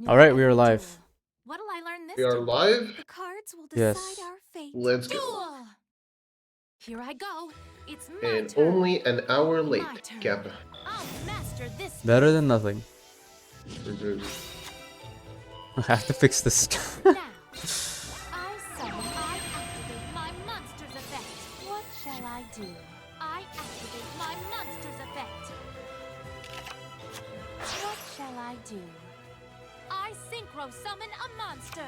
Alright, we are live. What'll I learn this We are time? live? The cards will Yes. decide our fate. Let's go. Duel! Here I go. It's my And turn. only an hour My late, turn. Kappa. I'll master this. Better than nothing. Mhm. I have to fix this. Now, I summon, I activate my monster's effect. What shall I do? I activate my monster's effect. What shall I do? I synchro summon a monster.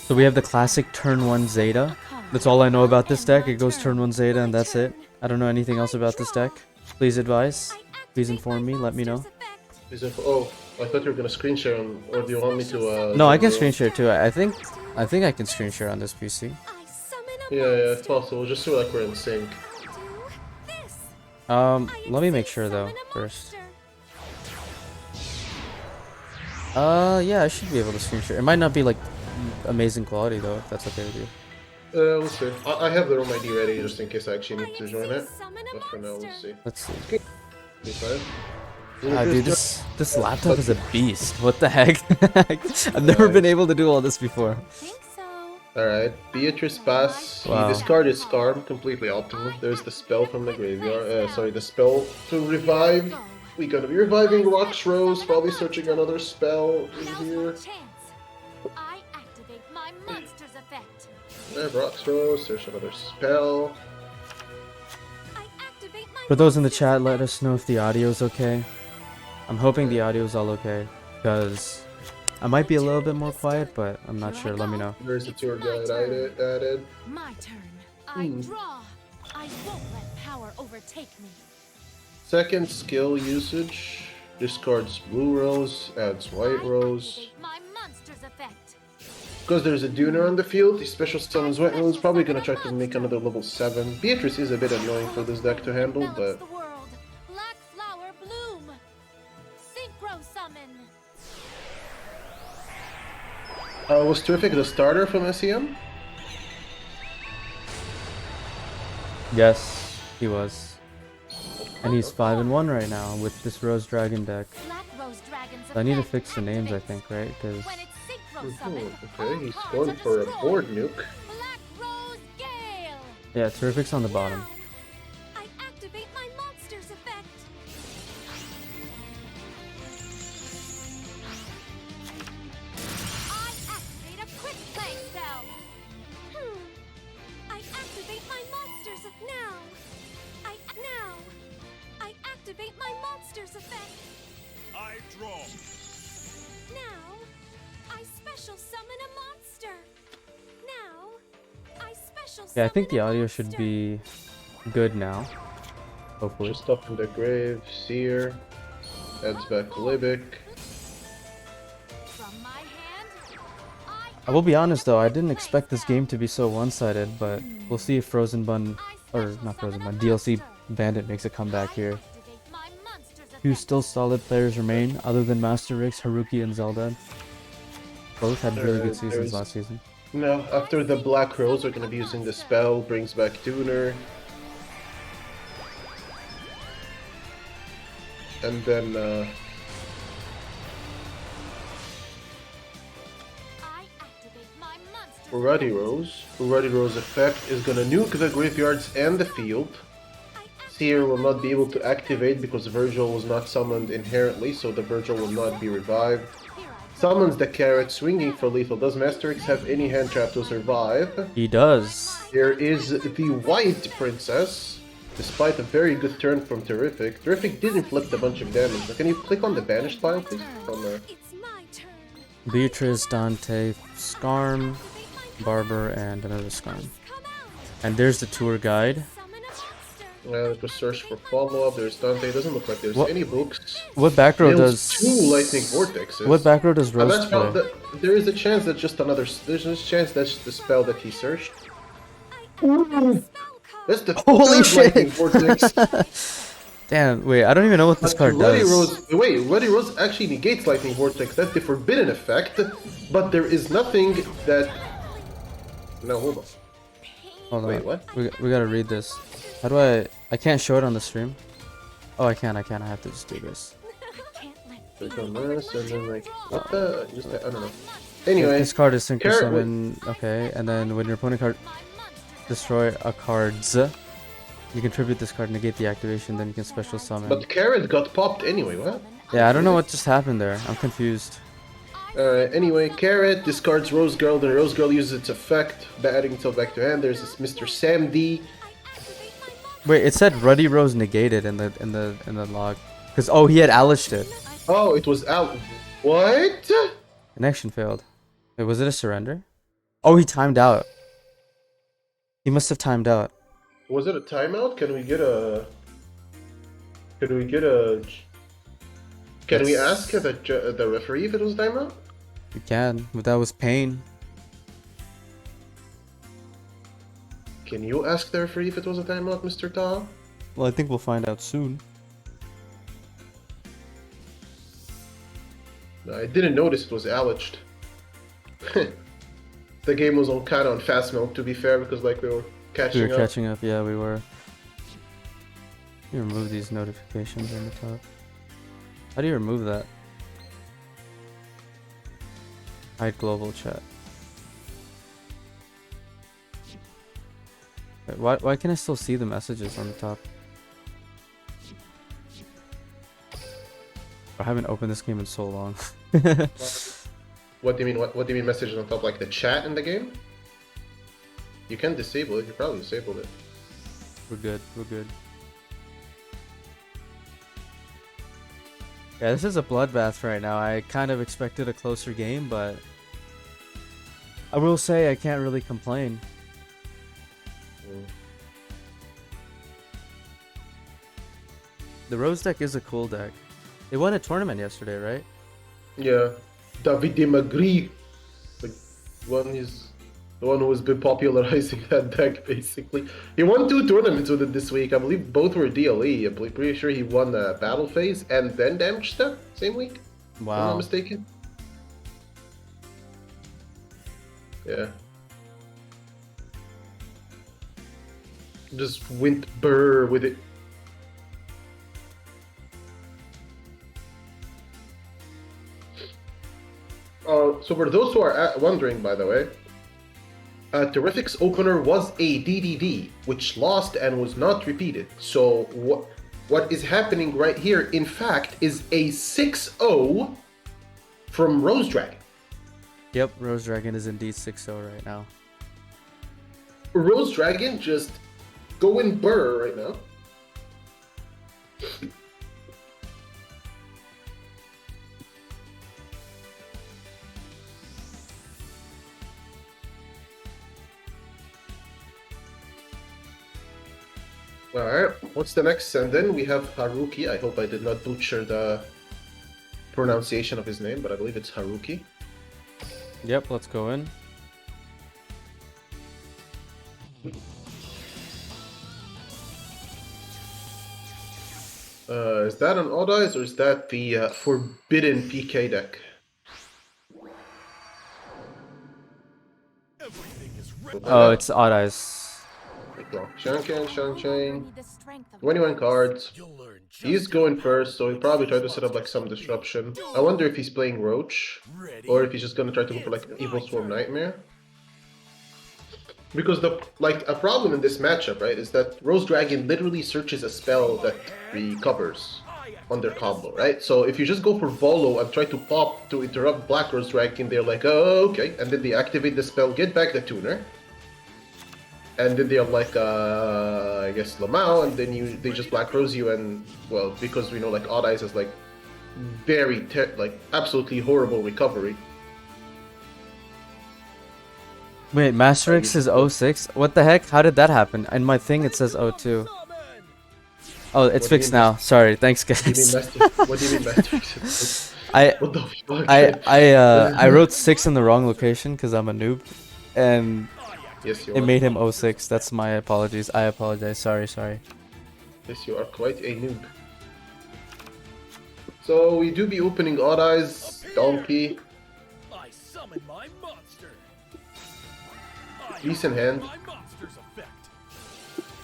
So we have the classic turn 1 Zeta. That's all I know about this deck. It goes turn 1 Zeta and that's it. I don't know anything else about this deck. Please advise. Please inform me. Let me know. Is it? Oh, I thought you were gonna screen share on, or do you want me to? No, I can screen share too. I think I can screen share on this PC. Yeah, if possible, just so like we're in sync. Let me make sure though first. Yeah, I should be able to screen share. It might not be like amazing quality though, if that's okay with you. We'll see. I have the room ID ready just in case I actually need to join it. But for now, we'll see. Let's see. Okay, fine. Ah, dude, this laptop is a beast. What the heck? I've never been able to do all this before. Alright, Beatrice pass. Wow. He discarded Skarm, completely optimal. There's the spell from the graveyard. Sorry, the spell to revive. We gotta be reviving Rock's Rose, probably searching another spell in here. I activate my monster's effect. Rock's Rose, search another spell. I activate my For those in the chat, let us know if the audio is okay. I'm hoping the audio is all okay, because I might be a little bit more quiet, but I'm not sure. Let me know. There's the tour guide added. My turn. I draw. I won't let power overtake me. Second skill usage. Discards blue rose, adds white rose. Activate my monster's effect. Because there's a Duner on the field, he special summons white rose, probably gonna try to make another level 7. Beatrice is a bit annoying for this deck to handle, but... The world. Black flower bloom. Synchro summon. Was Terrific the starter from SEM? Yes, he was. And he's 5-1 right now with this Rose Dragon deck. Black rose dragon's I need to effect fix the names, I activates. think, right? Because When it's synchro summoned, Okay, all he's cards going are for a destroyed. board nuke. Black rose gale. yeah, Terrific's on the bottom. Now, I activate my monster's effect. I activate a quick play spell. I activate my monster's now. I activate my monster's effect. I draw. Now, I special summon a monster. Now, I special Yeah, I think summon the a audio should monster. be good now. Hopefully. Just up from the grave, Seer. Adds back Libic. From my hand, I will be honest though, I didn't expect this game to be so one-sided, but we'll see if Frozen Bun, or not Frozen Bun, DLC Bandit makes a comeback here. activate my monster's Two effect. still solid players remain, other than Master Rix, Haruki, and Zelda. Both had really good seasons There's- last season. No, after the Black Rose, we're gonna be using the spell, brings back Tuner. And then, I activate my monster's Ruddy effect. Rose. Ruddy Rose effect is gonna nuke the graveyards and the field. Seer will not be able to activate because Virgil was not summoned inherently, so the Virgil will not be revived. Here I Summons the carrot, swinging for lethal. Does Master X have any hand trap to survive? He does. There is the White Princess. Despite a very good turn from Terrific. Terrific did inflict a bunch of damage. But can you click on the banished tile, please? From there. It's my turn. Beatrice, Dante, Skarm, Activate my Barber, and another Skarm. come out. And there's the tour guide. Summon a monster. Let's search for follow-up. There's Dante. Doesn't look like there's What- any books. What back row Kills does... 2 lightning vortexes. What back row does And Rose that's play? there is a chance that just another. There's a chance that's the spell that he searched. I activate a spell card. That's the Holy third lightning shit! vortex. Damn, wait, I don't even know what this card Ruddy does. Rose. Wait, Ruddy Rose actually negates lightning vortex. That's the forbidden effect. But there is nothing that. No, hold on. Pain Hold on. Wait, what? We gotta read this. How do I can't show it on the stream. Oh, I can. I have to just do this. Click on this and then like what the? Just I don't know. Anyway, This card is synchro Carrot summon. Okay, and then when your opponent card destroy a card's, you contribute this card, negate the activation, then you can special summon. but Carrot got popped anyway. What? Yeah, I don't know what just happened there. I'm confused. Alright, anyway, Carrot discards Rose Girl, then Rose Girl uses its effect, adding itself back to hand. There's this Mr. Sam D. Wait, it said Ruddy Rose negated in the log. Cause oh, he had alished it. Oh, it was out. What? Connection failed. Wait, was it a surrender? Oh, he timed out. He must have timed out. Was it a timeout? Can we get a? Can we get a? Can we ask the referee if it was timeout? You can, but that was pain. Can you ask the referee if it was a timeout, Mr. Taaha? Well, I think we'll find out soon. No, I didn't notice it was alleged. The game was on kind of on fast mode, to be fair, because like we were catching We were up. catching up, yeah, we were. You remove these notifications on the top. How do you remove that? Hide global chat. Wait, why can I still see the messages on the top? I haven't opened this game in so long. What do you mean? What do you mean messages on top? Like the chat in the game? You can disable it. You probably disabled it. We're good. We're good. Yeah, this is a bloodbath right now. I kind of expected a closer game, but I will say I can't really complain. The Rose deck is a cool deck. They won a tournament yesterday, right? Yeah, Davide Magri, the one who has been popularizing that deck basically. He won 2 tournaments with it this week. I believe both were DLE. I'm pretty sure he won Battle Phase and then Damage Step same week. If I'm not Wow. mistaken. Yeah. Just went burr with it. So for those who are wondering, by the way, Terrific's opener was a DDD, which lost and was not repeated. So what is happening right here, in fact, is a 6-0 from Rose Dragon. Yep, Rose Dragon is indeed 6-0 right now. Rose Dragon just going burr right now. Alright, what's the next send-in? We have Haruki. I hope I did not butcher the pronunciation of his name, but I believe it's Haruki. Yep, let's go in. Is that an Odd Eyes or is that the Forbidden PK deck? Oh, it's Odd Eyes. Shankan, Shanchain, 21 cards. He's going first, so he'll probably try to set up like some disruption. I wonder if he's playing Roach, or if he's just gonna try to go for like Evil Swarm Nightmare. Because a problem in this matchup, right, is that Rose Dragon literally searches a spell that recovers on their combo, right? So if you just go for Volo and try to pop to interrupt Black Rose Dragon, they're like, oh, okay, and then they activate the spell, get back the tuner. And then they have like, I guess, Lamau, and then they just Black Rose you, and, well, because we know like Odd Eyes has like very, absolutely horrible recovery. Wait, Master X is 06? What the heck? How did that happen? In my thing it says 02. Oh, it's fixed now. Sorry, thanks guys. What do you mean Master X? What the fuck? I wrote 6 in the wrong location because I'm a noob, and yes, you it are. made him 06. That's my apologies. I apologize. Sorry. Yes, you are quite a noob. So we do be opening Odd Eyes, Donkey. I summon my monster. Decent hand. My monster's effect.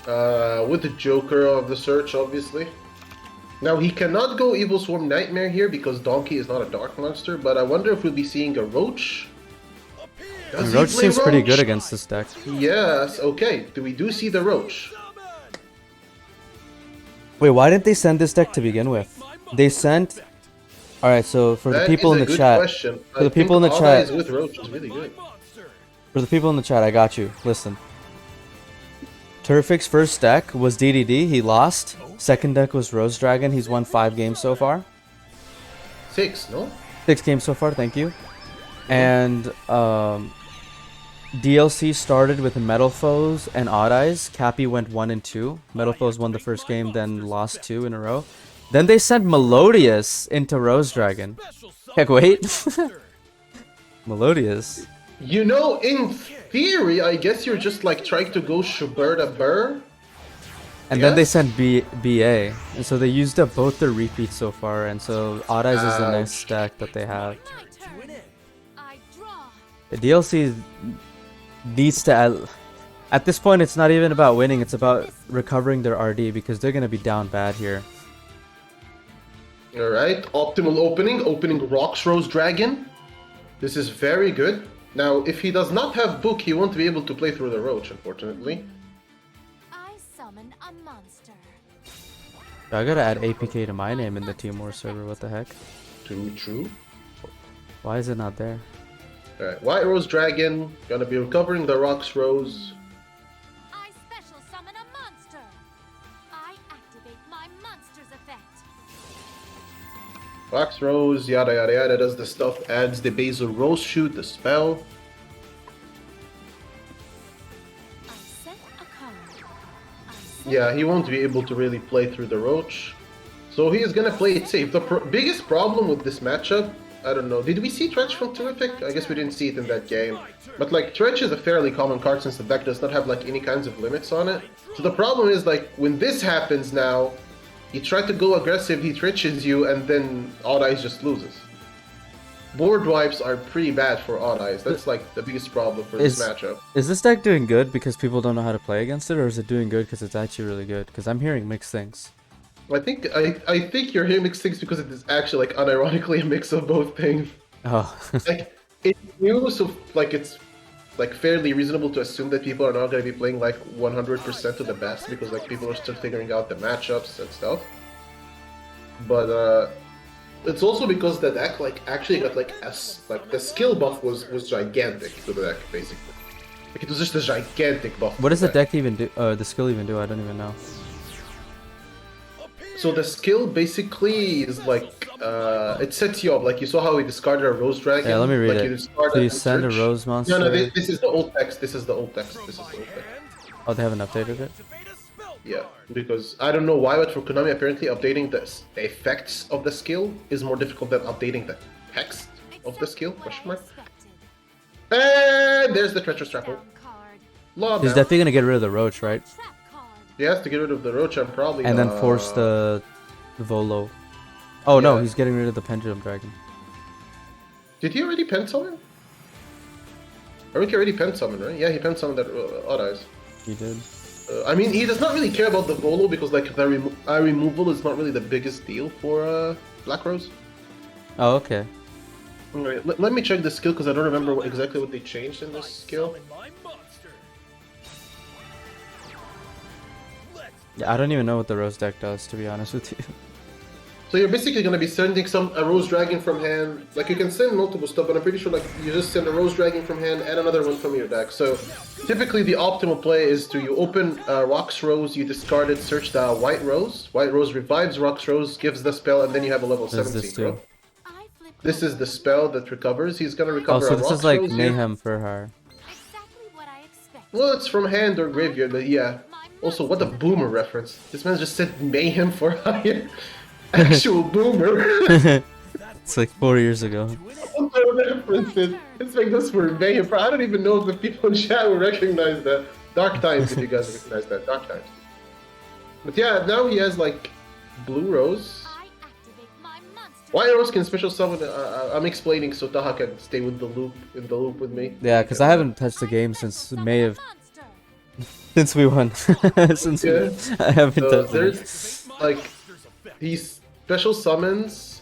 With the Joker of the search, obviously. Now, he cannot go Evil Swarm Nightmare here because Donkey is not a dark monster, but I wonder if we'll be seeing a Roach. Does he Roach play seems pretty Roach? good against this deck. Yes, okay. We do see the Roach. Wait, why didn't they send this deck to begin with? They sent... Alright, so for the That people is in a the good chat... question. For the people in the Odd chat... Eyes with Roach is really good. For the people in the chat, I got you. Listen. Turfic's first deck was DDD, he lost. Second deck was Rose Dragon, he's won 5 games so far. 6, no? 6 games so far, thank you. And DLC started with Metal Foes and Odd Eyes. Cappy went 1 and 2. Metal Foes won the first game, then lost 2 in a row. Then they sent Melodious into Rose Dragon. Heck, wait. Melodious. You know, in theory, I guess you're just like trying to go Shuberta Burr. And then they Yes? sent BA. And so they used up both their repeats so far. And so Odd Eyes is the next Ouch. deck that they have. My turn. I draw. The DLC needs to... At this point, it's not even about winning. It's about recovering their RD because they're going to be down bad here. Alright, optimal opening Rocks Rose Dragon. This is very good. Now, if he does not have Book, he won't be able to play through the Roach, unfortunately. I summon a monster. I gotta add APK to my name in the Team War server, what the heck? True. Why is it not there? Alright, White Rose Dragon, gonna be recovering the Rocks Rose. I special summon a monster. I activate my monster's effect. Rocks Rose, yada yada yada, does the stuff, adds the Basil Rose Shoot, the spell. I set a card. I set Yeah, he won't be able to really play through the Roach. So he is gonna play it safe. The biggest problem with this matchup, I don't know, did we see Trench from Terrific? I guess we didn't see it in that game. But like, Trench is a fairly common card since the deck does not have like any kinds of limits on it. So the problem is like, when this happens now, you try to go aggressive, he trenches you, and then Odd Eyes just loses. Board wipes are pretty bad for Odd Eyes. That's like the biggest problem for this matchup. Is this deck doing good because people don't know how to play against it, or is it doing good because it's actually really good? Because I'm hearing mixed things. I think you're hearing mixed things because it is actually like unironically a mix of both things. Oh. Like it's new, so like it's like fairly reasonable to assume that people are not going to be playing like 100% to the best because like people are still figuring out the matchups and stuff. But it's also because the deck like actually got like like the skill buff was gigantic to the deck basically. Like it was just a gigantic buff. What does the deck even do? The skill even do? I don't even know. So the skill basically is like it sets you up. Like you saw how we discarded a Rose Dragon. Yeah, let me read like it. You discard So you and send a search. Rose monster. No, this is the old text. This is the old text. Oh, they haven't updated it? Yeah, because I don't know why, but for Konami, apparently updating the effects of the skill is more difficult than updating the text of the skill. Question mark. And there's the treacherous trapple. Law He's now. definitely gonna get rid of the Roach, right? He has to get rid of the Roach and probably. And then force the Volo. Oh no, Yeah. he's getting rid of the Pendulum Dragon. Did he already pen summon? I think he already pen summoned, right? Yeah, he pen summoned that Odd Eyes. He did. I mean, he does not really care about the Volo because like the removal is not really the biggest deal for Black Rose. Oh, okay. Alright, let me check the skill because I don't remember exactly what they changed in this skill. Yeah, I don't even know what the Rose deck does, to be honest with you. So you're basically going to be sending a Rose Dragon from hand. Like you can send multiple stuff, but I'm pretty sure like you just send a Rose Dragon from hand and another one from your deck. So typically the optimal play is to you open Rocks Rose, you discard it, search the White Rose. White Rose revives Rocks Rose, gives the spell, and then you have a level What does 17 this do? This is the spell that recovers. He's going to Oh, recover so a this Rocks is like Rose here. Mayhem for her. Exactly what I expected. Well, it's from hand or graveyard, but yeah. Also, what a boomer reference. This man just said Mayhem for hire. Actual boomer. It's like 4 years ago. What the references? It's like this for Mayhem for. I don't even know if the people in chat will recognize that. Dark Times, if you guys recognize that. Dark Times. But yeah, now he has like Blue Rose. I activate my monster. White Rose can special summon. I'm explaining so Taaha can stay with the loop with me. Yeah, because I haven't touched the game since May of... Monster. Since we won. Since Yeah. I haven't So touched it. there's like these special summons.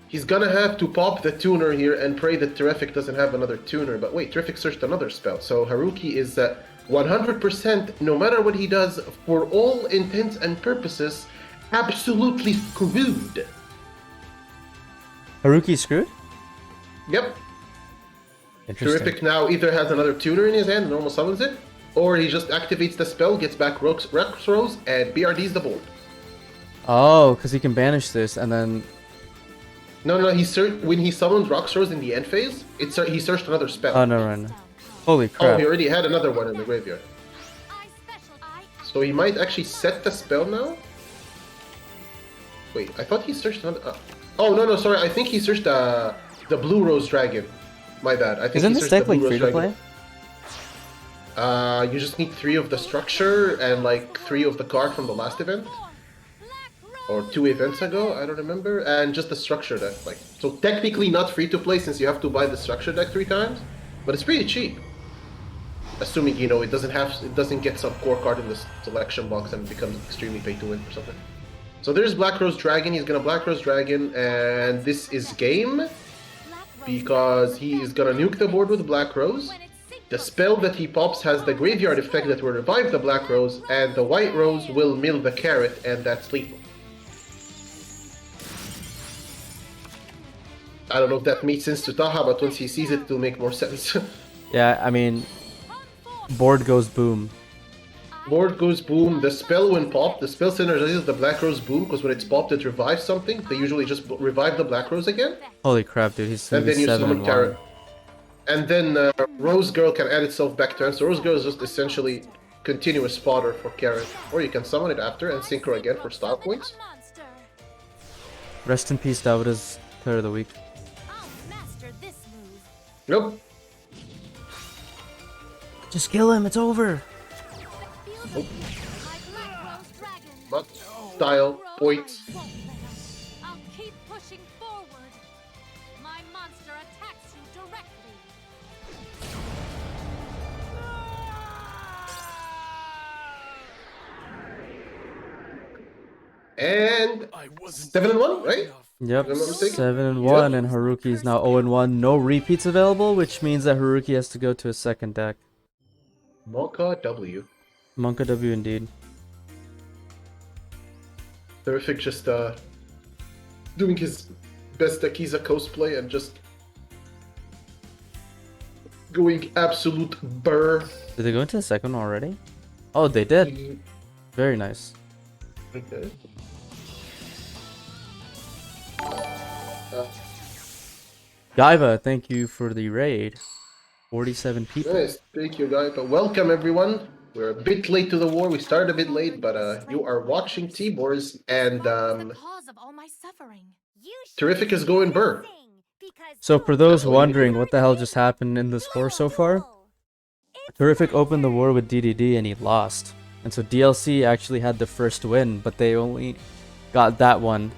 He's gonna have to pop the tuner here and pray that Terrific doesn't have another tuner. But wait, Terrific searched another spell. So Haruki is 100%, no matter what he does, for all intents and purposes, absolutely screwed. Haruki screwed? Yep. Interesting. Terrific now either has another tuner in his hand, normal summons it, or he just activates the spell, gets back Rex Rose, and BRDs the board. Oh, because he can banish this and then... No, when he summoned Rox Rose in the end phase, he searched another spell. Oh, no, right. Holy Oh, crap. he already had another one in the graveyard. So he might actually set the spell now? Wait, I thought he searched another... oh, no, sorry, I think he searched the Blue Rose Dragon. My bad. I think Isn't he this searched deck the like Blue Rose free to Dragon. play? You just need 3 of the structure and like 3 of the card from the last event. Or 2 events ago, I don't remember. And just the structure deck. Like, so technically not free to play since you have to buy the structure deck 3 times. But it's pretty cheap. Assuming, you know, it doesn't get some core card in the selection box and becomes extremely pay to win or something. So there's Black Rose Dragon, he's gonna Black Rose Dragon, and this is game. Because he is gonna nuke the board with Black Rose. The spell that he pops has the graveyard effect that will revive the Black Rose, and the White Rose will mill the carrot, and that's lethal. I don't know if that makes sense to Taaha, but once he sees it, it'll make more sense. Yeah, I mean... Board goes boom. Board goes boom, the spell when popped, the spell synergizes the Black Rose boom, because when it's popped it revives something, they usually just revive the Black Rose again. Holy crap, dude, he's And then you 7 summon and Carrot. 1. And then Rose Girl can add itself back to hand, so Rose Girl is just essentially continuous spotter for Carrot. Or you can summon it after and sync her again for style points. Rest in peace, Davida's player of the week. Yep. Just kill him, it's over! But style points. I'll keep pushing forward. My monster attacks you directly. And 7 and 1, right? Yep, Am I mistaken? 7 and 1, and Haruki's now 0 and 1. No repeats available, which means that Haruki has to go to his second deck. Monka W. Monka W indeed. Terrific, just doing his best Akiza cosplay and just going absolute burr. Did they go into the second one already? Oh, they did. Very nice. Okay. Gaiva, thank you for the raid. 47 people. Nice, thank you guys. But welcome everyone. We're a bit late to the war. We started a bit late, but you are watching T-Bors, and The cause of all my suffering. Terrific is going burr. So for those wondering what the hell just happened in this war so far, Terrific opened the war with DDD and he lost. And so DLC actually had the first win, but they only got that one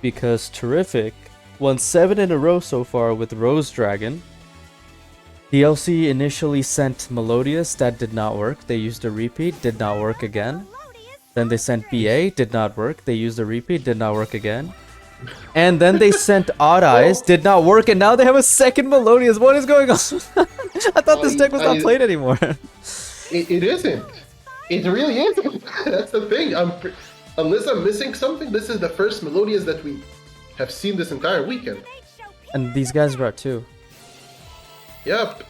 because Terrific won 7 in a row so far with Rose Dragon. DLC initially sent Melodious, that did not work. They used a repeat, did not work again. Then they sent BA, did not work. They used a repeat, did not work again. And then they sent Odd Eyes, did not work, and now they have a second Melodious. What is going on? I thought this deck was not played anymore. It isn't. It really isn't. That's the thing. Unless I'm missing something, this is the first Melodious that we have seen this entire weekend. And these guys brought 2. Yep.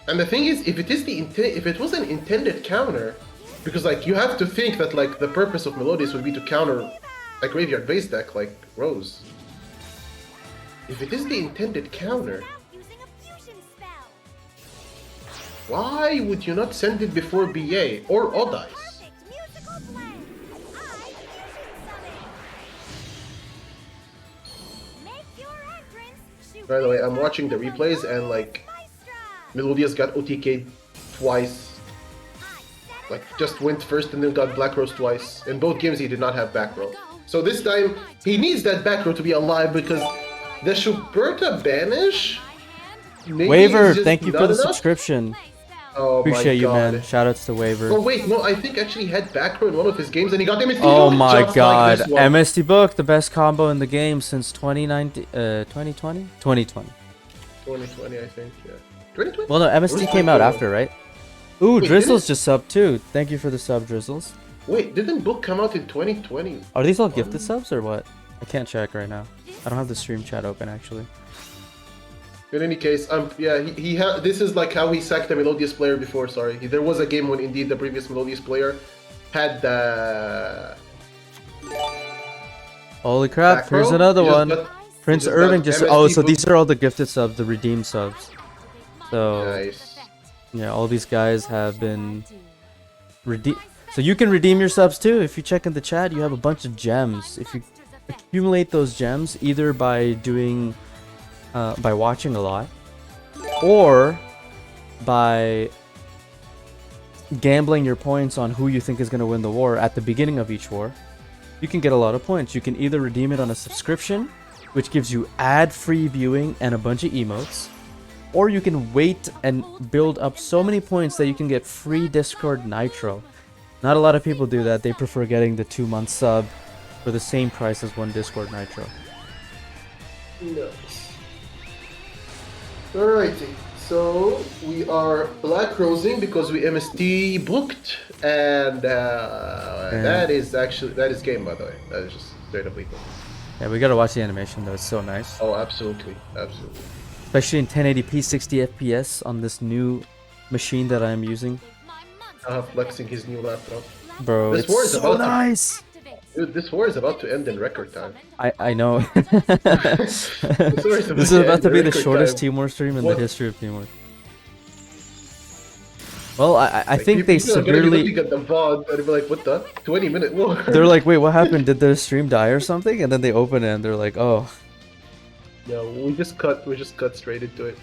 And the thing is, if it was an intended counter, because like you have to think that like the purpose of Melodious would be to counter a graveyard base deck like Rose. If it is the intended counter, why would you not send it before BA or Odd Eyes? By the way, I'm watching the replays and like Melodious got OTK'd twice. Like just went first and then got Black Rose twice. In both games he did not have back row. So this time he needs that back row to be alive because the Shuberta banish maybe Waver, is just thank you not for the enough. subscription. Oh Appreciate my you, god. man. Shoutouts to Waver. Oh wait, no, I think actually he had back row in one of his games and he got MST. Oh my just god. Like this one. MST Book, the best combo in the game since 2019, 2020? 2020. 2020, I think, yeah. 2020? Well, no, MST came out after, right? Ooh, Wait, Drizzle's didn't- just subbed too. Thank you for the sub, Drizzles. Wait, didn't Book come out in 2020? Are these all gifted subs or what? I can't check right now. I don't have the stream chat open actually. In any case, yeah, he had. This is like how he sacked a Melodious player before. Sorry, there was a game when indeed the previous Melodious player had the. Holy crap! back row. Here's another He just one. got- Prince he just Irving got just. MST Oh, so Book. these are all the gifted subs, the redeemed subs. So Nice. yeah, all these guys have been redeemed. So you can redeem your subs too. If you check in the chat, you have a bunch of gems. If you accumulate those gems either by doing, by watching a lot, or by gambling your points on who you think is going to win the war at the beginning of each war, you can get a lot of points. You can either redeem it on a subscription, which gives you ad-free viewing and a bunch of emotes, or you can wait and build up so many points that you can get free Discord Nitro. Not a lot of people do that. They prefer getting the 2-month sub for the same price as one Discord Nitro. Nice. Alrighty, so we are black rosing because we MST booked, and that is game, by the way. That is just straight up lethal. Yeah, we gotta watch the animation though. It's so nice. Oh, absolutely, absolutely. Especially in 1080p 60 FPS on this new machine that I'm using. Flexing his new laptop. Bro, This war it's is so about to- nice! Dude, this war is about to end in record time. I know. war is This is about to be the record shortest time. Team War stream in What? the history of Team War. Well, I think they People are gonna be severely... looking at the VOD and be like, what the? 20-minute war. They're like, wait, what happened? Did the stream die or something? And then they open it and they're like, oh. No, we just cut straight into it.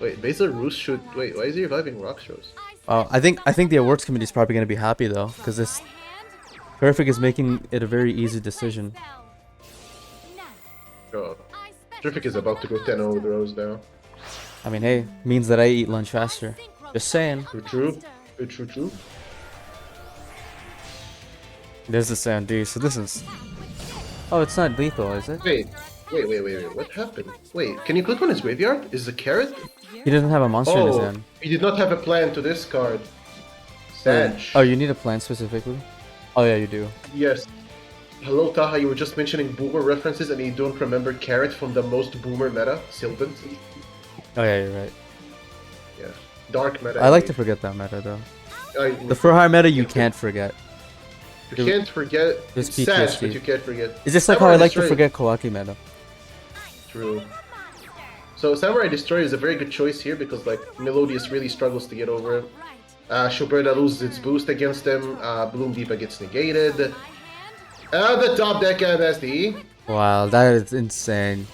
Wait, Basil Roos should wait, why is he reviving rock shows? I think the awards committee is probably going to be happy though, because this Perfect is making it a very easy decision. Oh. Terrific is about to go 10-0 with Rose now. I mean, hey, means that I eat lunch faster. Just saying. True. There's the sound D, so this is... Oh, it's not lethal, is it? Wait, what happened? Wait, can you click on his graveyard? Is the carrot? He doesn't have a monster in his Oh, hand. he did not have a plan to discard. Sag. Oh, you need a plan specifically? Oh yeah, you do. Yes. Hello, Taaha, you were just mentioning boomer references and you don't remember carrot from the most boomer meta, Sylvan. Oh yeah, you're right. Yeah. Dark meta. I like to forget that meta though. I, The Furhar meta you can't forget. you can't forget. There's It's sad, PTSD. but you can't forget. It's just like how Samurai I like to Destroyer- forget Kawaki meta. True. So Samurai Destroyer is a very good choice here because like Melodious really struggles to get over it. Shubreda loses its boost against him. Bloom Deepa gets negated. The top deck MSD. Wow, that is insane.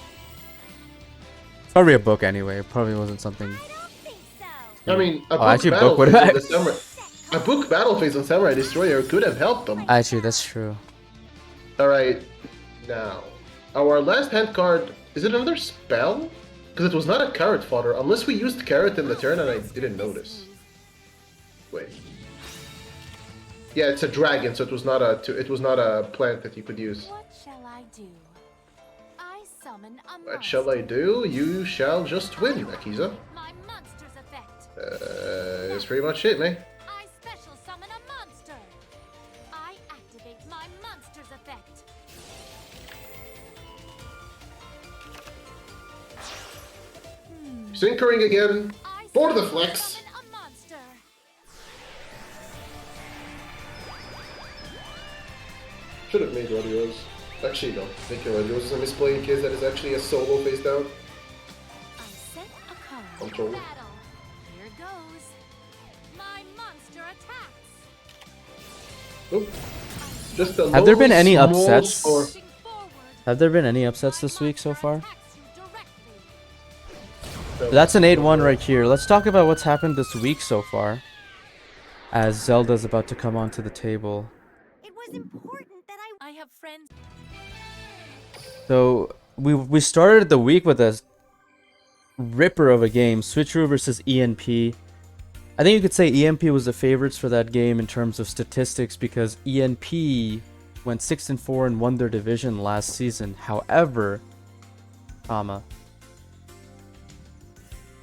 It's probably a book anyway. It probably wasn't something. I mean, a Oh, actually, battle book would phase on have- the Samurai. A book battle phase on Samurai Destroyer could have helped them. Actually, that's true. Alright, now. Our last hand card, is it another spell? Because it was not a carrot fodder, unless we used carrot in the turn and I didn't notice. Wait. Yeah, it's a dragon, so it was not a plant that you could use. What shall I do? I summon a What shall I do? You shall just win, Akiza. My monster's effect. That's pretty much it, man. I special summon a monster. I activate my monster's effect. Syncering again. I For the special flex. summon a monster. Should have made Radios. Actually, no. Making Radios is a misplay in case that is actually a solo face down. I set a card. Control. Battle. Here goes. My monster attacks. Oop. Just a Have there been low, any small upsets? score. Pushing forward. Have there been any upsets this week so far? Attacks you directly. That's an 8-1 right here. Let's talk about what's happened this week so far. As Zelda's about to come onto the table. It was important that I have friends. So we started the week with a ripper of a game, Switcheroo versus ENP. I think you could say EMP was the favorites for that game in terms of statistics because ENP went 6-4 and won their division last season. However,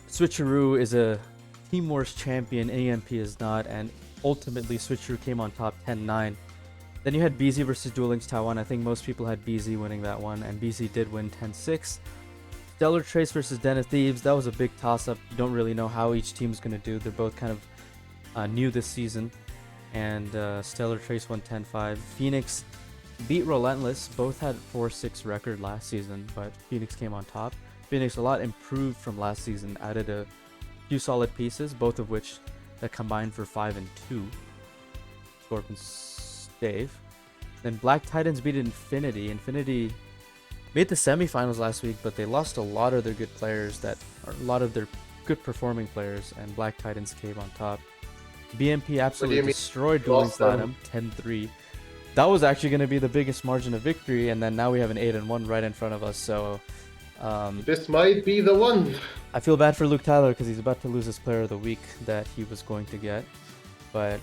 Switcheroo is a Team Wars champion, EMP is not, and ultimately Switcheroo came on top 10-9. Then you had BZ versus Duel Links Taiwan. I think most people had BZ winning that one, and BZ did win 10-6. Stellar Trace versus Den of Thieves, that was a big toss-up. You don't really know how each team's going to do. They're both kind of new this season, and Stellar Trace won 10-5. Phoenix beat Relentless. Both had 4-6 record last season, but Phoenix came on top. Phoenix a lot improved from last season, added a few solid pieces, both of which that combined for 5-2. Skorpian Dave. Then Black Titans beat Infinity. Infinity made the semifinals last week, but they lost a lot of their good players, a lot of their good performing players, and Black Titans came on top. BMP absolutely destroyed Duel Links Latam 10-3. That was actually going to be the biggest margin of victory, and then now we have an 8-1 right in front of us, so this might be the one. I feel bad for Luke Tyler because he's about to lose his player of the week that he was going to get. But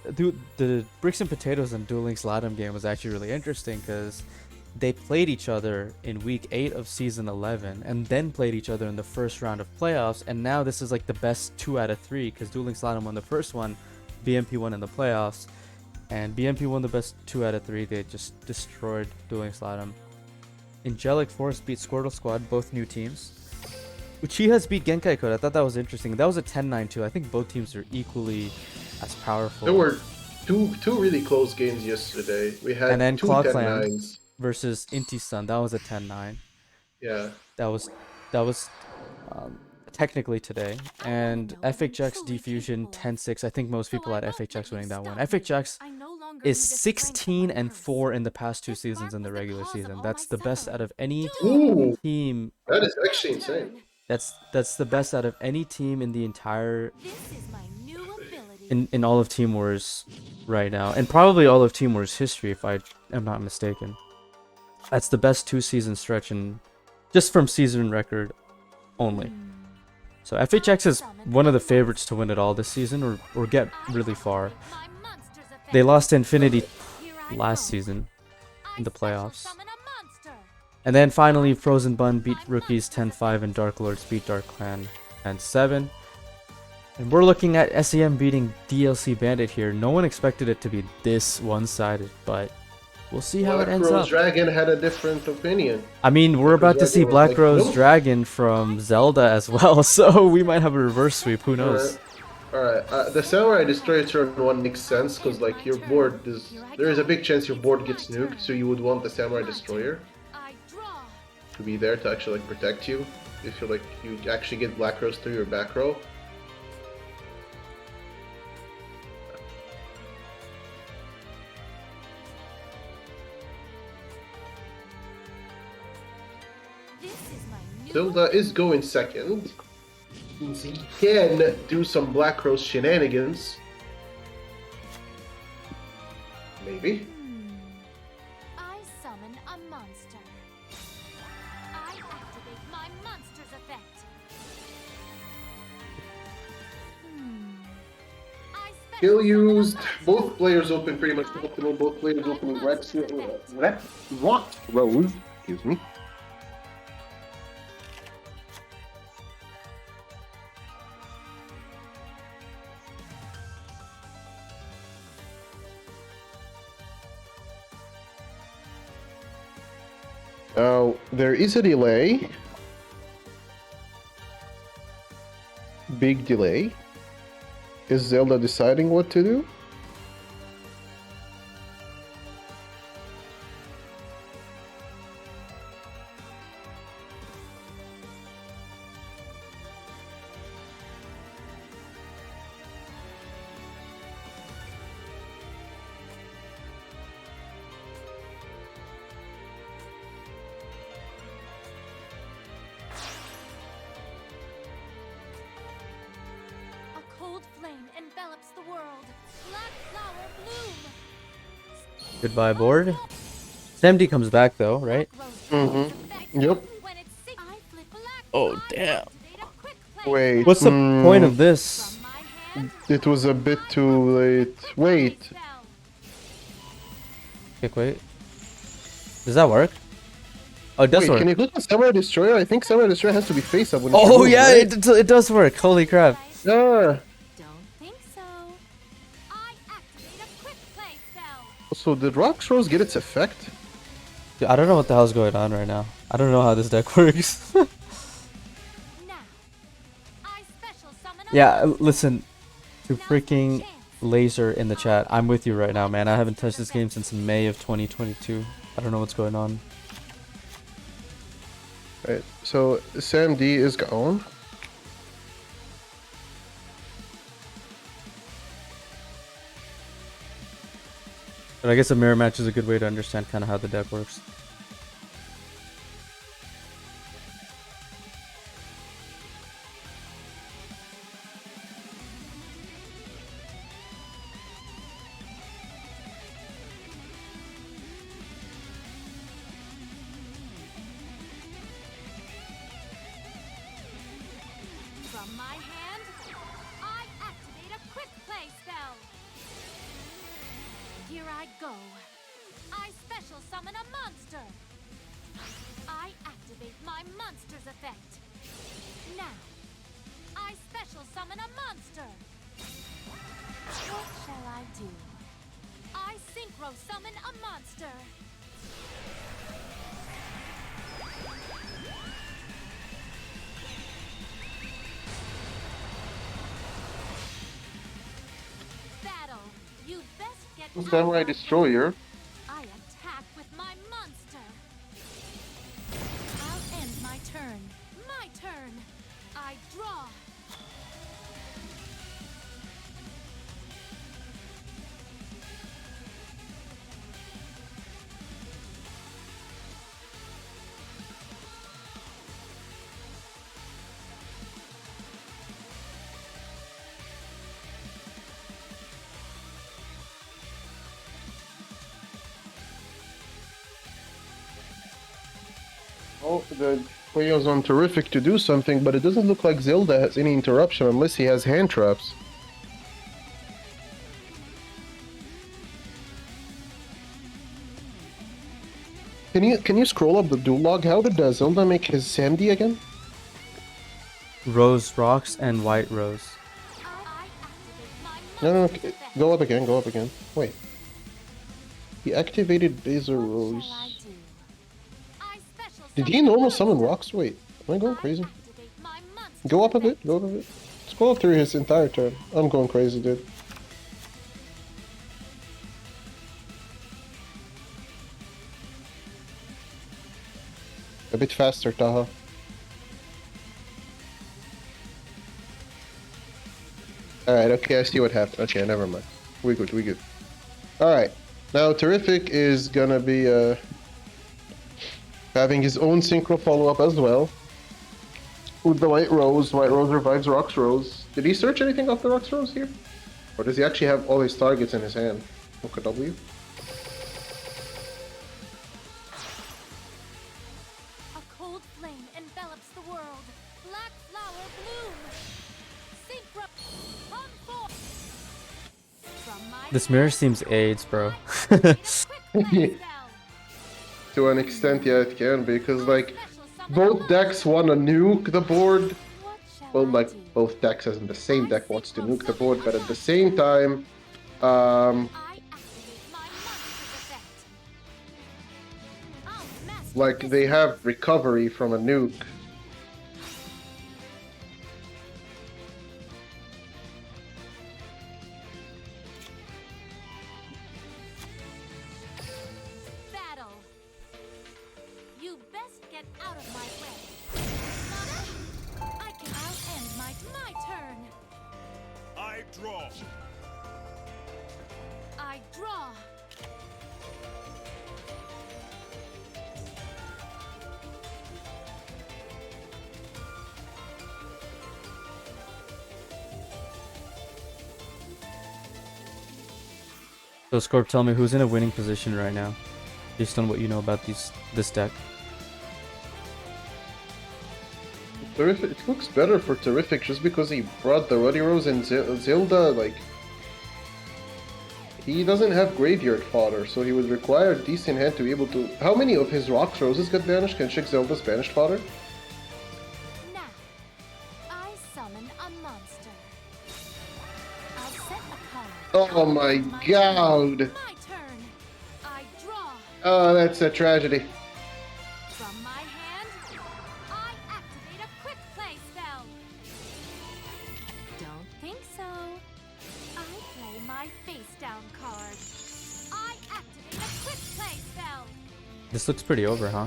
the Bricks and Potatoes and Duel Links Latam game was actually really interesting because they played each other in week 8 of season 11 and then played each other in the first round of playoffs, and now this is like the best 2 out of 3 because Duel Links Latam won the first one, BMP won in the playoffs, and BMP won the best 2 out of 3. They just destroyed Duel Links Latam. Angelic Force beat Squirtle Squad, both new teams. Uchihas beat Genkai Code. I thought that was interesting. That was a 10-9 too. I think both teams are equally as powerful. There were two really close games yesterday. We had and then two Claw 10-9s. Clan versus Inti Sun. That was a 10-9. Yeah. That was technically today. And FHX Diffusion 10-6. I think most people had FHX winning that one. FHX is 16-4 in the past 2 seasons in the regular season. That's the best out of any team. That is actually insane. That's the best out of any team in the entire in all of Team Wars right now, and probably all of Team Wars history if I am not mistaken. That's the best 2-season stretch, and just from season record only. So FHX is one of the favorites to win it all this season or get really far. They lost to Infinity last season in the playoffs. And then finally, Frozen Bun beat Rookies 10-5 and Dark Lords beat Dark Clan 10-7. And we're looking at SEM beating DLC Bandit here. No one expected it to be this one-sided, but we'll see how it ends up. Black Rose Dragon had a different opinion. I mean, we're about to see Black Rose Dragon from Zelda as well, so we might have a reverse sweep. Who knows? Alright, the Samurai Destroyer turn 1 makes sense because like your board there is a big chance your board gets nuked, so you would want the Samurai Destroyer to be there to actually like protect you if you're like you actually get Black Rose through your back row. Zelda is going second. He can do some Black Rose shenanigans. Maybe. I summon a monster. I activate my monster's effect. Kill used. Both players open pretty much optimal. Both players open with Rose. Excuse me. Now, there is a delay. Big delay. Is Zelda deciding what to do? Goodbye, board. SMD comes back though, right? Mm-hmm. Yep. Oh, damn. Wait. What's the point of this? It was a bit too late. Wait. Spell. Kick weight. Does that work? Oh, it does Wait, work. can you click on Samurai Destroyer? I think Samurai Destroyer has to be face up when it's Oh removed, yeah, right? it does work. Holy crap. Yeah. Don't think so. I activate a quick play spell. So did Rock's Rose get its effect? Dude, I don't know what the hell's going on right now. I don't know how this deck works. Now, I special summon a Yeah, monster. listen to freaking Laser in the chat. I'm with you right now, man. I haven't touched this game since May of 2022. I don't know what's going on. Right. So Sam D is gone. But I guess a mirror match is a good way to understand kind of how the deck works. From my hand, I activate a quick play spell. Here I go. I special summon a monster. I activate my monster's effect. Now, I special summon a monster. What shall I do? I synchro summon a monster. Battle. You best get out of Samurai my way. Destroyer. I attack with my monster. I'll end my turn. My turn. I draw. Oh, the Quayo's on terrific to do something, but it doesn't look like Zelda has any interruption unless he has hand traps. Can you scroll up the duel log? How did Zelda make his Samdi again? Rose rocks and white rose. I activate my No, monster's effect. go up again, go up again. Wait. He activated Baser What Rose. shall I do? I special Did he summon a normal summon monster. rocks? Wait, am I going I crazy? activate my monster's Go up a effect. bit, go up a bit. Scroll up through his entire turn. I'm going crazy, dude. A bit faster, Taaha. Alright, okay, I see what happened. Okay, never mind. We good, we good. Alright, now Terrific is gonna be having his own synchro follow-up as well. With the White Rose. White Rose revives Rock's Rose. Did he search anything off the Rock's Rose here? Or does he actually have all his targets in his hand? Okay, W. A cold flame envelops the world. Black flower bloom. Synchro. Come forth. From my This mirror seems AIDS, bro. quick play spell. To an extent, yeah, it can, because, like, Special summon a both decks want to nuke the board. What shall Well, I like, do? both decks as in the same deck wants to nuke the board, but at the same time, um, I activate my monster's effect. I'll master like, this they have recovery from a nuke. battle. You best get out of my way. I'll end my turn. I draw. I draw. So Scorp, tell me who's in a winning position right now, based on what you know about this deck. Terrific. It looks better for Terrific just because he brought the Ruddy Rose and Zelda. Like, he doesn't have graveyard fodder, so he would require a decent hand to be able to. How many of his Rock Roses got banished? Can check Zelda's banished fodder. Now, I summon a monster. I'll set a card. Oh my god! My turn. I draw. Oh, that's a tragedy. From my hand, I activate a quick play spell. Don't think so. I play my face down card. I activate a quick play spell. This looks pretty over, huh?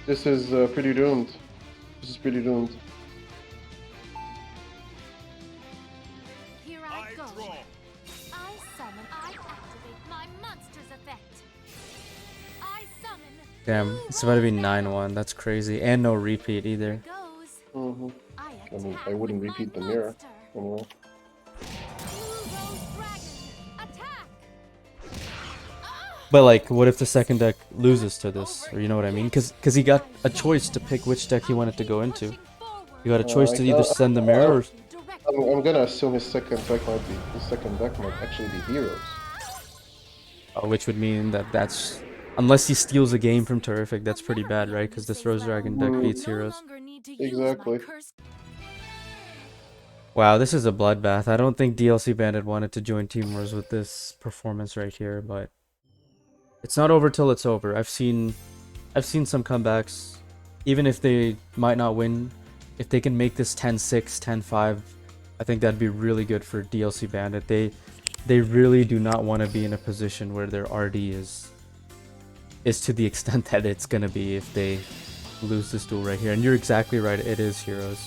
This is pretty doomed. This is pretty doomed. Here I I go. draw. I summon. I activate my monster's effect. I summon. Damn, it's about to be 9-1. That's crazy. And no repeat either. Goes. Mm-hmm. I I mean, attack I wouldn't with my repeat the mirror. monster. Anyway. Blue Rose Dragon. Attack. But like, what if the second deck loses to this? Or you know what I mean? Because he got a choice to pick which deck he wanted to go into. You got a choice to either send the mirror or... I'm gonna assume his second deck might actually be Heroes. which would mean that that's... Unless he steals a game from Terrific, that's pretty bad, right? Because this Rose Dragon deck beats Heroes. Exactly. Wow, this is a bloodbath. I don't think DLC Bandit wanted to join Team Wars with this performance right here, but... It's not over till it's over. I've seen some comebacks. Even if they might not win, if they can make this 10-6, 10-5, I think that'd be really good for DLC Bandit. They really do not want to be in a position where their RD is to the extent that it's gonna be if they lose this duel right here. And you're exactly right, it is Heroes.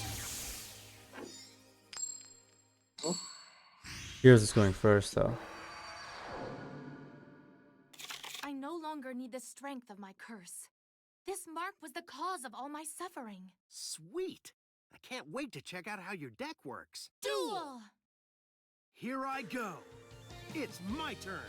Heroes is going first though. I no longer need the strength of my curse. This mark was the cause of all my suffering. Sweet! I can't wait to check out how your deck works. Duel! Here I go. It's my turn.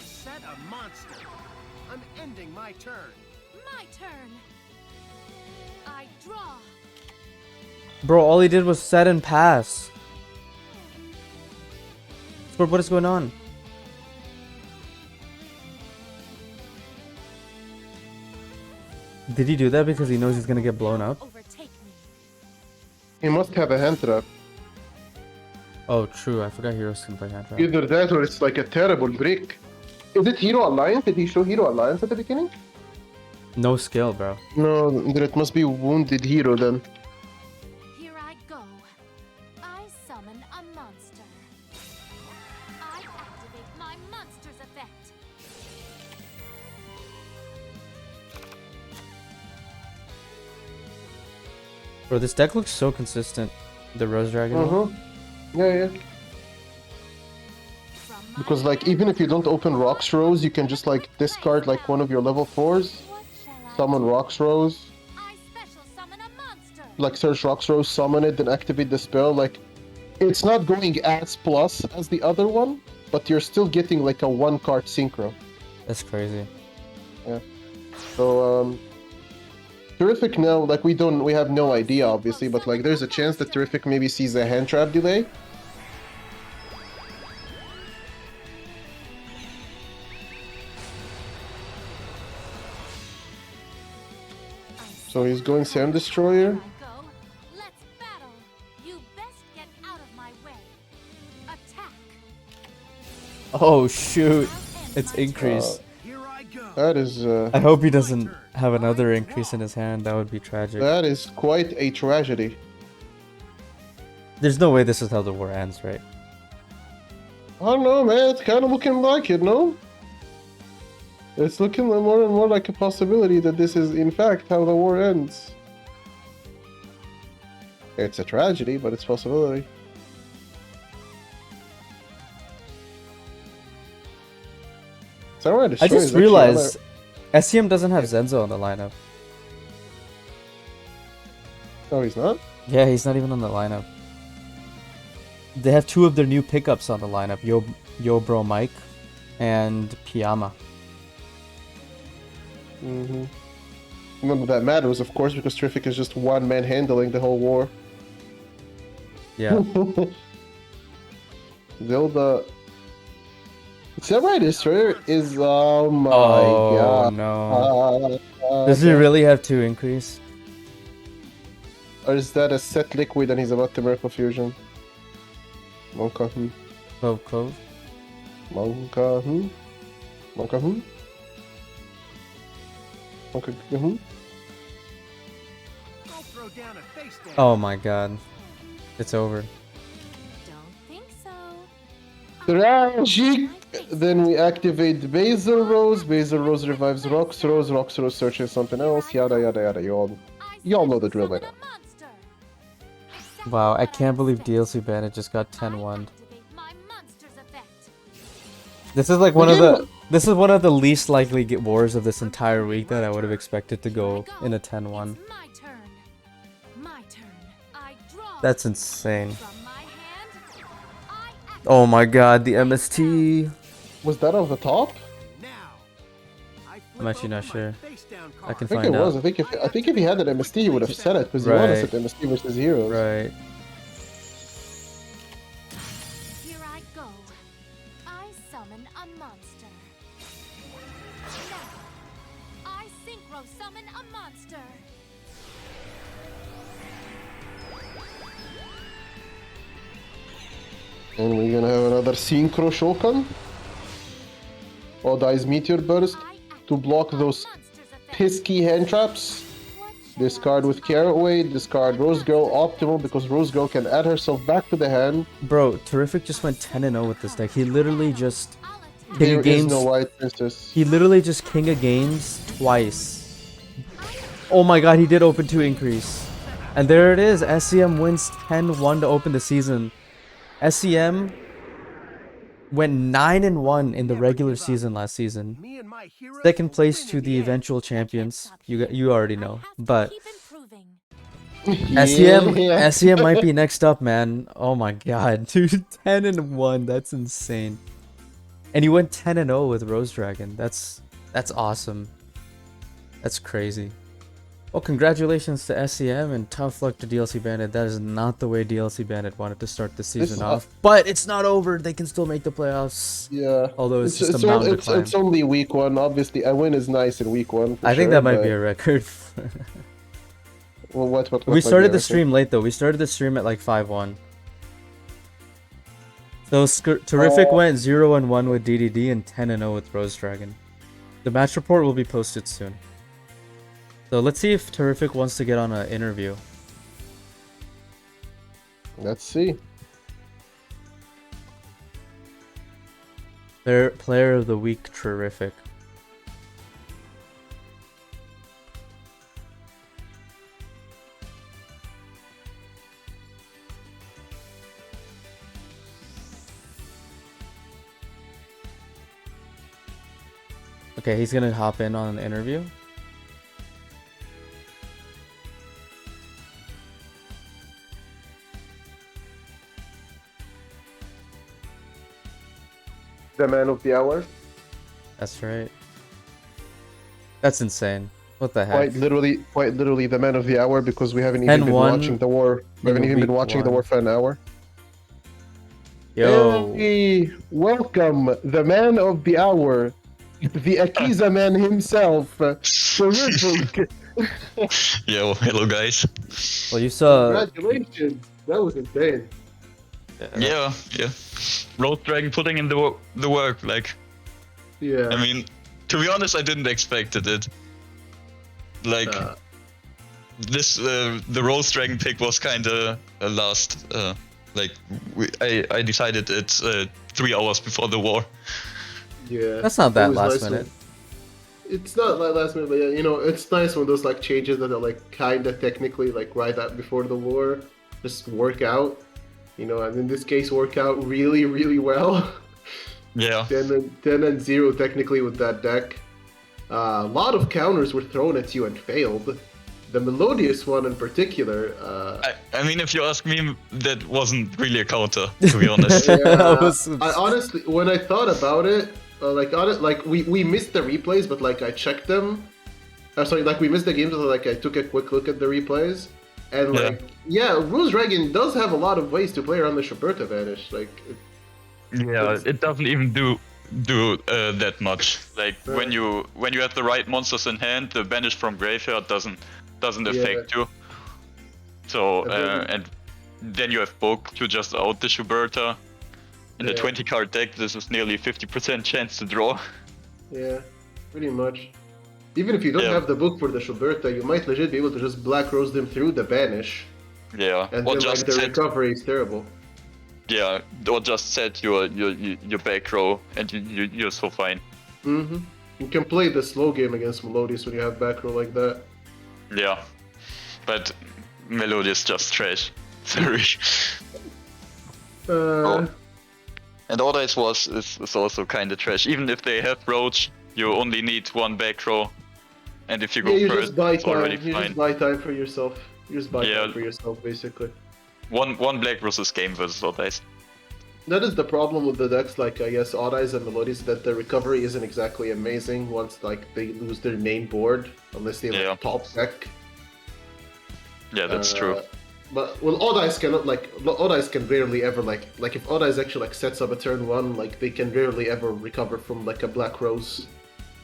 Set a monster. I'm ending my turn. My turn. I draw. Bro, all he did was set and pass. Scorp, what is going on? Did he do that because he knows he's gonna get blown up? Overtake me. He must have a hand trap. Oh, true. I forgot Heroes can play hand trap. Either that or it's like a terrible brick. Is it Hero Alliance? Did he show Hero Alliance at the beginning? No skill, bro. No, then it must be Wounded Hero then. Here I go. I summon a monster. I activate my monster's effect. Bro, this deck looks so consistent. The Rose Dragon one. Yeah. From my Because like even if you don't open Rocks Rose, you can just like discard like one of your level 4s, What shall I summon do? Rocks Rose, I special summon a monster. like search Rocks Rose, summon it, then activate the spell. Like it's not going as plus as the other one, but you're still getting like a 1-card synchro. That's crazy. So Terrific now, like we have no idea obviously, but like there's a chance that Terrific maybe sees a hand trap delay. So he's going Sand Destroyer. Here I go. Let's battle. You best get out of my way. Attack. Oh, shoot. I'll end It's my turn. increase. Here I go. That is I hope he doesn't have another increase in his hand. That would be tragic. that is quite a tragedy. There's no way this is how the war ends, right? I don't know, man. It's kind of looking like it, no? It's looking more and more like a possibility that this is, in fact, how the war ends. It's a tragedy, but it's a possibility. I just realized SEM doesn't have Zenzo on the lineup. Oh, he's not? Yeah, he's not even on the lineup. They have two of their new pickups on the lineup, Yo Bro Mike and Piyama. Mm-hmm. None of that matters, of course, because Terrific is just one man handling the whole war. Yeah. Zelda. Samurai Destroyer is, oh my Oh god. no. Does he really have 2 increase? Or is that a set liquid and he's about to Miracle Fusion? Monka, Cove. Monka, Monka, Monka, I'll throw down a face down. Oh my god. It's over. Don't think so. Tragic! Then we activate Basil Rose revives Rox Rose searches something else, yada yada yada, y'all know the drill by now. Wow, I can't believe DLC Bandit just got 10-1. This is like one of the least likely wars of this entire week that I would have expected to go in a 10-1. That's insane. Oh my god, the MST. Was that on the top? Now, I I'm flip actually not over my sure. face down I can card. I think find it was. out. I think if he had an MST, he would have said it because he wanted to set MST versus heroes. Right. Here I go. I summon a monster. Now, I synchro summon a monster. And we're gonna have another Synchro Shokan. Odai's Meteor Burst to block those pesky hand traps. Discard with Caraway, discard Rose Girl optimal because Rose Girl can add herself back to the hand. Bro, Terrific just went 10-0 with this deck. He literally just king There of is games. no White Princess. He literally just king of games twice. Oh my god, he did open 2 increase. And there it is. SEM wins 10-1 to open the season. SEM went 9-1 in the regular season last season. Me and my hero Second will place win to in the end. eventual champions. You already know. But Keep improving. SEM might be next up, man. Oh my god, dude, 10-1. That's insane. And he went 10-0 with Rose Dragon. That's awesome. That's crazy. Well, congratulations to SEM and tough luck to DLC Bandit. That is not the way DLC Bandit wanted to start the season off. But it's not over. They can still make the playoffs. Yeah. Although it's just a mountain to climb. It's only week 1. Obviously, a win is nice in week 1. I think that might be a record. Well, what We might be started a the record? stream late though. We started the stream at like 5-1. So Terrific went 0-1 with DDD and 10-0 with Rose Dragon. The match report will be posted soon. So let's see if Terrific wants to get on an interview. Let's see. Player of the week, Terrific. Okay, he's gonna hop in on an interview. The man of the hour. That's right. That's insane. What the heck? Quite literally the man of the hour because we haven't even been 10-1 watching the war. We haven't in even been week watching the 1. war for an hour. Yo. Hey, welcome, the man of the hour, the Akiza man himself, Terrific. Yo, hello guys. Well, you saw. Congratulations, that was insane. Yeah. Road Dragon putting in the work, like, Yeah. I mean, to be honest, I didn't expect it. Like, the Rose Dragon pick was kinda last, like, I decided it 3 hours before the war. Yeah. That's not that It was last nice minute. It's not like last minute, but yeah, you know, it's nice when those like changes that are like kinda technically like right before the war just work out. You know, and in this case, work out really, really well. Yeah. 10-0 technically with that deck. A lot of counters were thrown at you and failed. The Melodious one in particular. I mean, if you ask me, that wasn't really a counter, to be honest. I honestly, when I thought about it, we missed the replays, but like I checked them. Sorry, like we missed the games, so like I took a quick look at the replays, and like Rose Dragon does have a lot of ways to play around the Shuberta Vanish. Like, it doesn't even do that much. Like when you have the right monsters in hand, the banish from graveyard doesn't affect you. So and then you have Book to just out the Shuberta. In a 20-card deck, this is nearly 50% chance to draw. Yeah, pretty much. Even if you don't have the book for the Shuberta, you might legit be able to just Black Rose them through the banish. Yeah, and then like the recovery is terrible. Yeah, or just set your back row and you're so fine. Mm-hmm. You can play the slow game against Melodious when you have back row like that. Yeah, but Melodious just trash. Sorry. And Ordice is also kind of trash. Even if they have Roach, you only need one back row. And if you go you first, just buy it's time. already You fine. just buy time for yourself. You just buy time for yourself, basically. One Black versus game versus Ordice. That is the problem with the decks, like I guess Odd Eyes and Melodies, that the recovery isn't exactly amazing once like they lose their main board, unless they like top deck. Yeah, that's true. But well, Odd Eyes cannot Odd Eyes can rarely ever like if Odd Eyes actually like sets up a turn one, like they can rarely ever recover from like a Black Rose.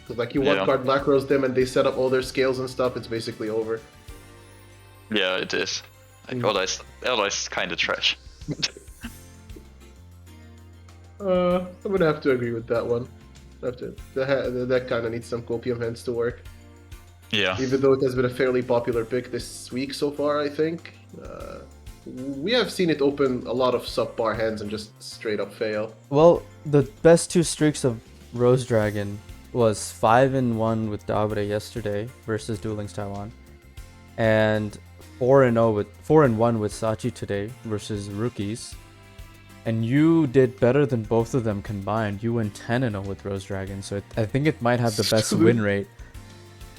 Because like you one card Black Rose them and they set up all their scales and stuff, it's basically over. Yeah, it is. Like Odd Eyes is kind of trash. I'm gonna have to agree with that one. The deck kind of needs some copium hands to work. Yeah. Even though it has been a fairly popular pick this week so far, I think. We have seen it open a lot of subpar hands and just straight up fail. Well, the best two streaks of Rose Dragon was 5-1 with Dabre yesterday versus Duel Links Taiwan, and 4-1 with Sachi today versus Rookies. And you did better than both of them combined. You went 10-0 with Rose Dragon, so I think it might have the best win rate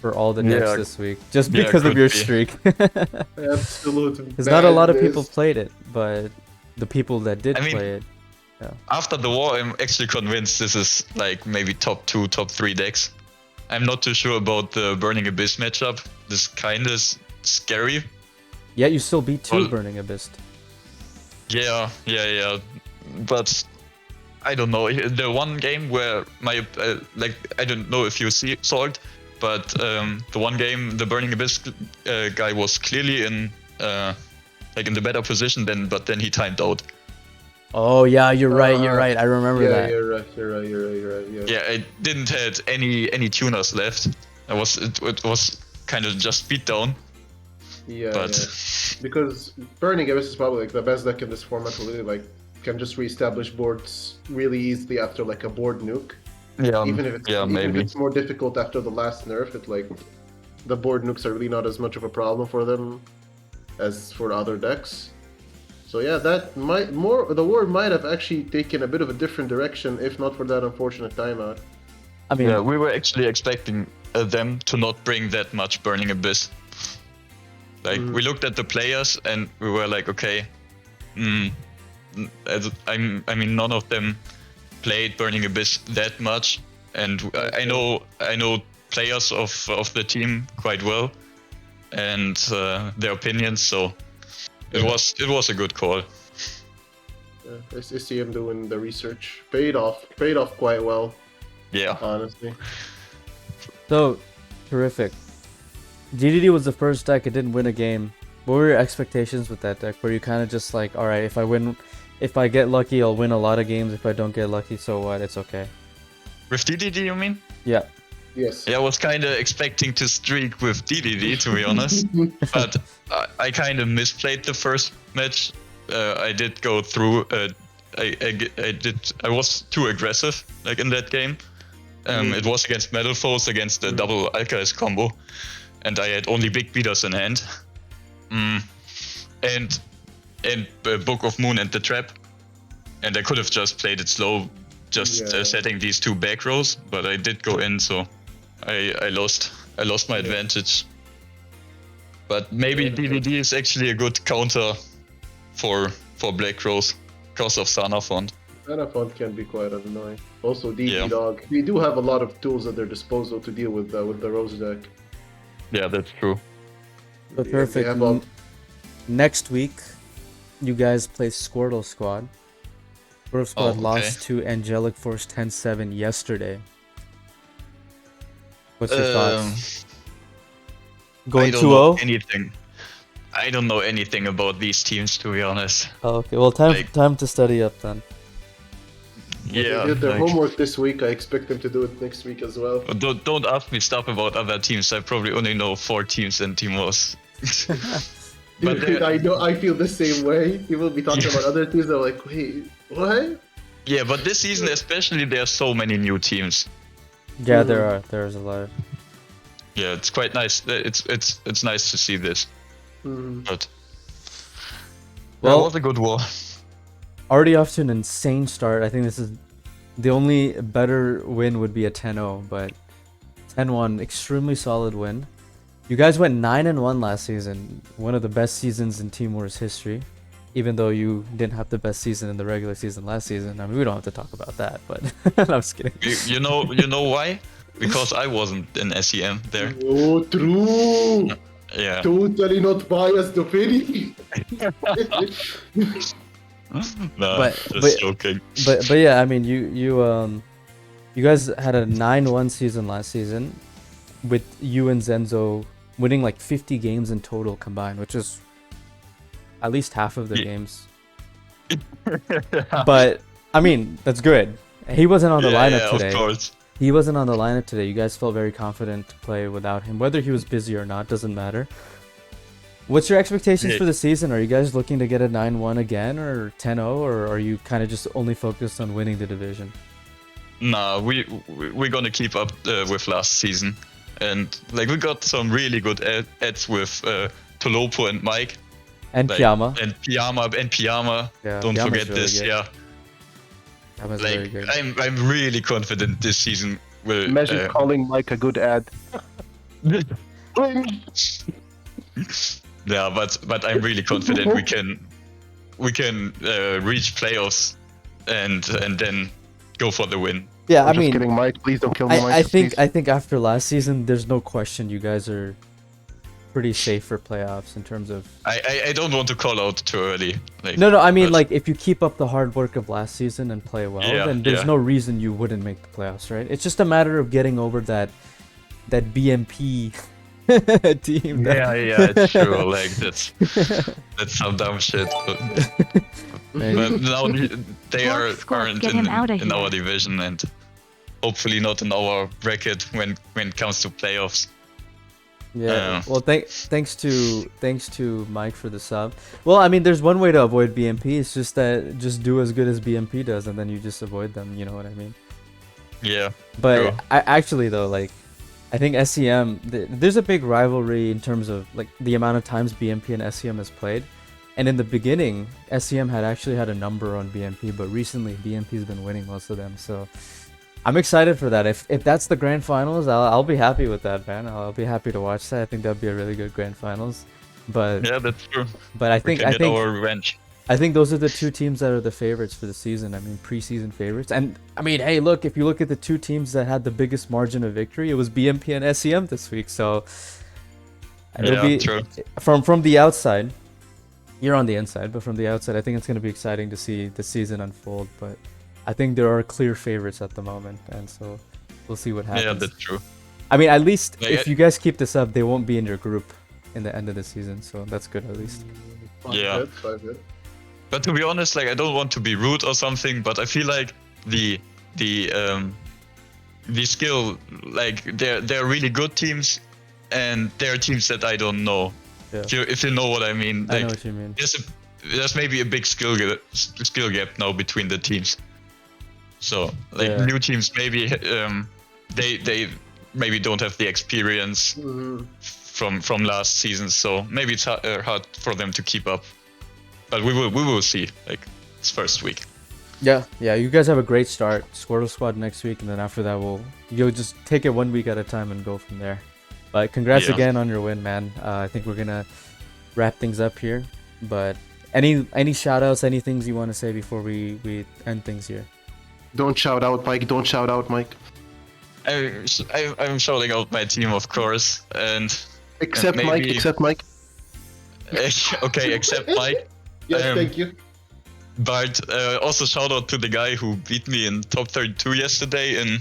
for all the decks this week, just because of your streak. Absolutely. Because not a lot of people played it, but the people that did play it. Yeah. After the war, I'm actually convinced this is like maybe top 2, top 3 decks. I'm not too sure about the Burning Abyss matchup. This kind of scary. Yeah, you still beat 2 Burning Abyss. Yeah. But I don't know. The one game where my I don't know if you saw it, but the one game the Burning Abyss guy was clearly in in the better position but then he timed out. Oh yeah, you're right. I remember that. You're right. Yeah, I didn't had any tuners left. It was kind of just beat down. Because Burning Abyss is probably like the best deck in this format. Really, like can just reestablish boards really easily after like a board nuke. Yeah, even if it's more difficult after the last nerf, it like the board nukes are really not as much of a problem for them as for other decks. So yeah, that the war might have actually taken a bit of a different direction if not for that unfortunate timeout. I mean, we were actually expecting them to not bring that much Burning Abyss. Like we looked at the players and we were like, okay, I mean, none of them played Burning Abyss that much, and I know players of the team quite well, and their opinions. So it was a good call. Yeah, SEM doing the research paid off quite well. Yeah, honestly. So terrific. DDD was the first deck. It didn't win a game. What were your expectations with that deck? Were you kind of just like, all right, if I get lucky, I'll win a lot of games. If I don't get lucky, so what? It's okay. With DDD, you mean? Yeah. Yes. Yeah, I was kind of expecting to streak with DDD, to be honest, but I kind of misplayed the first match. I did go through. I was too aggressive, like in that game. It was against Metal Foes, against the double Alkalisk combo, and I had only big beaters in hand. And Book of Moon and the Trap, and I could have just played it slow, just setting these 2 back rows, but I did go in, so I lost my advantage. But maybe DVD is actually a good counter for black rows because of Sanafont. Sanafont can be quite annoying. Also, DD Dog. We do have a lot of tools at their disposal to deal with the Rose deck. Yeah, that's true. But perfect. Next week, you guys play Squirtle Squad. Squirtle Squad lost to Angelic Force 10-7 yesterday. What's your thoughts? Going 2-0? Anything. I don't know anything about these teams, to be honest. Oh, okay, well, time to study up then. Yeah, they did their homework this week. I expect them to do it next week as well. Don't ask me stuff about other teams. I probably only know 4 teams and Timos. Dude, I feel the same way. People will be talking about other teams. They're like, wait, what? Yeah, but this season especially, there are so many new teams. Yeah, there's a lot. Yeah, it's quite nice. It's nice to see this. But well, it was a good war. Already off to an insane start. I think this is the only better win would be a 10-0, but 10-1, extremely solid win. You guys went 9-1 last season, one of the best seasons in Team Wars history. Even though you didn't have the best season in the regular season last season. I mean, we don't have to talk about that, but I'm just kidding. You know why? Because I wasn't in SEM there. Oh, true. Yeah. Totally not biased opinion. Just joking. But yeah, I mean, you guys had a 9-1 season last season, with you and Zenzo winning like 50 games in total combined, which is at least half of the games. But I mean, that's good. He wasn't on the lineup today. Of course. He wasn't on the lineup today. You guys felt very confident to play without him. Whether he was busy or not doesn't matter. What's your expectations for the season? Are you guys looking to get a 9-1 again, or 10-0, or are you kind of just only focused on winning the division? Nah, we're gonna keep up with last season, and like we got some really good ads with Tolopo and Mike. And like, Pyama. And Pyama. Yeah, don't Pyama's forget really this. good. Yeah. Pyama's like very good. I'm really confident this season will. Imagine calling Mike a good ad. Yeah, but I'm really confident we can reach playoffs and then go for the win. Yeah, I'm just kidding, Mike. Please don't kill me, Mike. I think after last season, there's no question you guys are pretty safe for playoffs in terms of. I don't want to call out too early. Like, no, I mean, like, if you keep up the hard work of last season and play well, then there's no reason you wouldn't make the playoffs, right? It's just a matter of getting over that BMP team. Yeah, it's true. Like that's some dumb shit. But now they aren't in our division, and hopefully not in our bracket when it comes to playoffs. Yeah. Well, thanks to Mike for the sub. Well, I mean, there's one way to avoid BMP. It's just just do as good as BMP does, and then you just avoid them. You know what I mean? Yeah. But actually, though, like, I think SEM, there's a big rivalry in terms of like the amount of times BMP and SEM has played. And in the beginning, SEM had actually had a number on BMP, but recently BMP's been winning most of them. So I'm excited for that. If that's the grand finals, I'll be happy with that, man. I'll be happy to watch that. I think that'd be a really good grand finals. But yeah, that's true. But I think our revenge. I think those are the two teams that are the favorites for the season. I mean, preseason favorites. And I mean, hey, look, if you look at the two teams that had the biggest margin of victory, it was BMP and SEM this week. So it'll be true. From the outside. You're on the inside, but from the outside, I think it's going to be exciting to see the season unfold. But I think there are clear favorites at the moment, and so we'll see what happens. Yeah, that's true. I mean, at least if you guys keep this up, they won't be in your group in the end of the season, so that's good at least. Yeah. But to be honest, like, I don't want to be rude or something, but I feel like the skill, like, they're really good teams, and there are teams that I don't know. Yeah. If you know what I mean. Like, I know what you mean. There's maybe a big skill gap now between the teams. So like new teams maybe they maybe don't have the experience from last season. So maybe it's hard for them to keep up. but we will see. Like it's first week. Yeah, you guys have a great start. Squirtle Squad next week, and then after that, you'll just take it 1 week at a time and go from there. But congrats Yeah. again on your win, man. I think we're gonna wrap things up here. But any shout outs, any things you want to say before we end things here? Don't shout out, Mike. Don't shout out, Mike. I'm shouting out my team, of course, and Except maybe- Mike. Except Mike. okay, except Mike. Yes, Um, thank you. But also shout out to the guy who beat me in top 32 yesterday in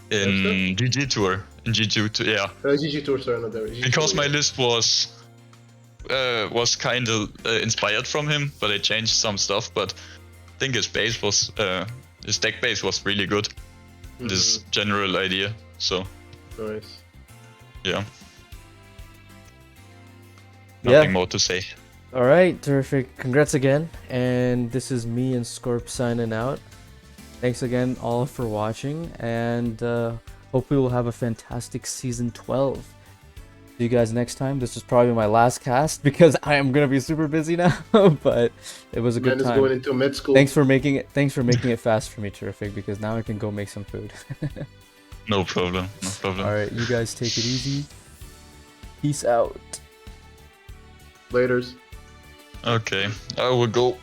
GG Tour. In GG Tour, yeah. GG Tour, sorry, not there. GG Because Tour, my yeah. list was kind of inspired from him, but I changed some stuff. But I think his base was his deck base was really good. This general idea. So Nice. yeah. Yeah. Nothing more to say. All right, terrific. Congrats again. And this is me and Scorp signing out. Thanks again all for watching, and hopefully we'll have a fantastic season 12. See you guys next time. This is probably my last cast because I am gonna be super busy now, but it was a Man good is time. going into med school. Thanks for making it fast for me, terrific, because now I can go make some food. No problem. No problem. All right, you guys take it easy. Peace out. Laters. Okay, I will go.